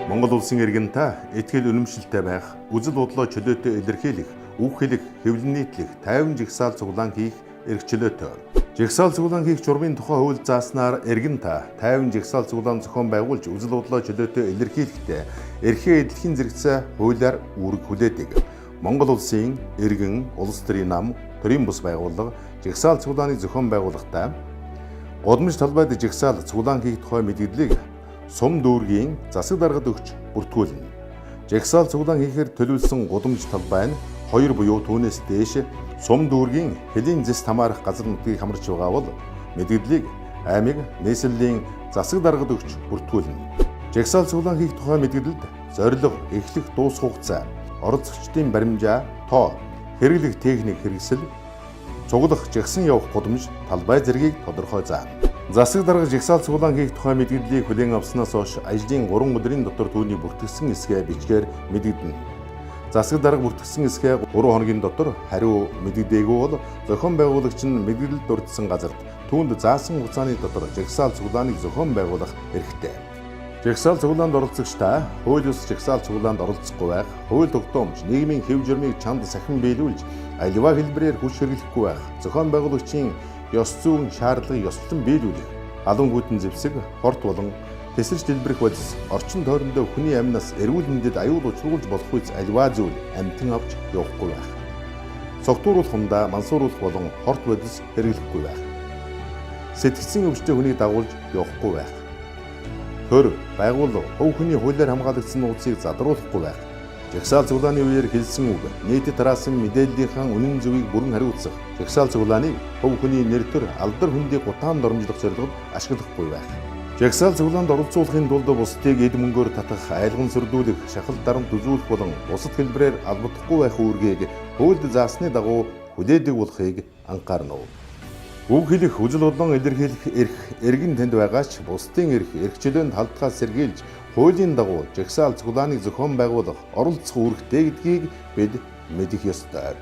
Монгол улсын иргэн та итгэл үнэмшилтэй байх, үзэл бодлоо чөлөөтэй илэрхийлэх, үг хэлэх, хэвлэн нийтлэх, тайван жигсаал цуглаан хийх эрхчлөөтэй. Жигсаал цуглаан хийх журмын тухай хууль зааснаар иргэн та тайван жигсаал цуглаан зохион байгуулж үзэл бодлоо чөлөөтэй илэрхийлэхдээ эрхээ эдлэхийн зэрэгцээ хуулиар үүрэг хүлээдэг. Монгол улсын иргэн, улс төрийн нам, төрийн бус байгууллага жигсаал цуглааныг зохион байгуулахдаа годамж талбайд жигсаал цуглаан хийх тухай мэдээллийг сум дүүргийн засаг даргад өгч бүртгүүлнэ. Жигсаал цуглаан хийхээр төлөвлөсөн гудамж талбай нь 2 буюу түүнээс дээш сум дүүргийн хэлийн зэс хамаарах газар нутгийг хамарч байгаа бол мэдээллийг аймаг нийслэлийн засаг даргад өгч бүртгүүлнэ. Жигсаал цуглаан хийх тухай мэдээлэлд зорилго, эхлэх дуусах хугацаа, оролцогчдын баримжаа, тоо, хэрэглэх техник хэрэгсэл, цуглах, жигсэн явах гудамж талбай зэргийг тодорхой заана. Засаг дарга жигсаал цуглаан хийх тухай мэдээллийг хүлээн авснаас хойш ажлын 3 өдрийн дотор түүний бүртгэгдсэн эсгээ бичгээр мэдэгдэнэ. Засаг дарга бүртгэгдсэн эсгээ 3 хоногийн дотор хариу мэдэгдээгүй бол зохион байгуулагч нь мэдээлэлд дурдсан газарт түүнд заасан хугацааны дотор жигсаал цуглааныг зохион байгуулах эрхтэй. Жигсаал цуглаанд оролцогч та хууль ёс жигсаал цуглаанд оролцохгүй байх, хууль тогтоомж, нийгмийн хэв журмыг чанд сахин биелүүлж, аливаа хэлбэрээр хүч хэрэглэхгүй байх, зохион байгуулагчийн ёс зүйн шаардлагыг ёслон биелүүлэх, алан гүйтэн зэвсэг, хорт болон тесэрч дэлбэрэх бодис, орчин тойрондоо хүний амнаас эрүүл мэндэд аюул учруулж болох үс аливаа зүйл амтан авч явахгүй байх. Цогтууруулах хундаа мансууруулах болон хорт бодис хэрэглэхгүй байх. Сэтгцийн өвчтөе хүнийг дагуулж явахгүй байх. Төр, байгууллага, хувь хүний хуулиар хамгаалагдсан нууцыг задруулахгүй байх. Жигсаал цуглааны үеэр хэлсэн үг, нийтэд тараасан мэдээллийнхаа үнэн зөвийг бүрэн хариуцах. Жигсаал цуглааныг хувь хүний нэр төр алдар хөндийг гутаан доромжлох зорилгод ашиглахгүй байх. Жигсаал цуглаанд оролцуулахын тулд бусдыг эд мөнгөөр татах, айлган сөрдүүлэх, шахалт дарамт үзүүлэх болон бусад хэлбэрээр албадахгүй байх үүргийг хуульд заасны дагуу хүлээдэг болохыг анхаарна. Үг хэлэх, үзэл бодлон илэрхийлэх эрх иргэн тэнд байгаач бусдын эрх эрхчлөөнд халтгаас сэргийлж хуулийн дагуу жигсаал цуглааныг зохион байгуулах, оролцох үүрэгтэй гэдгийг бид мэдэх ёстой.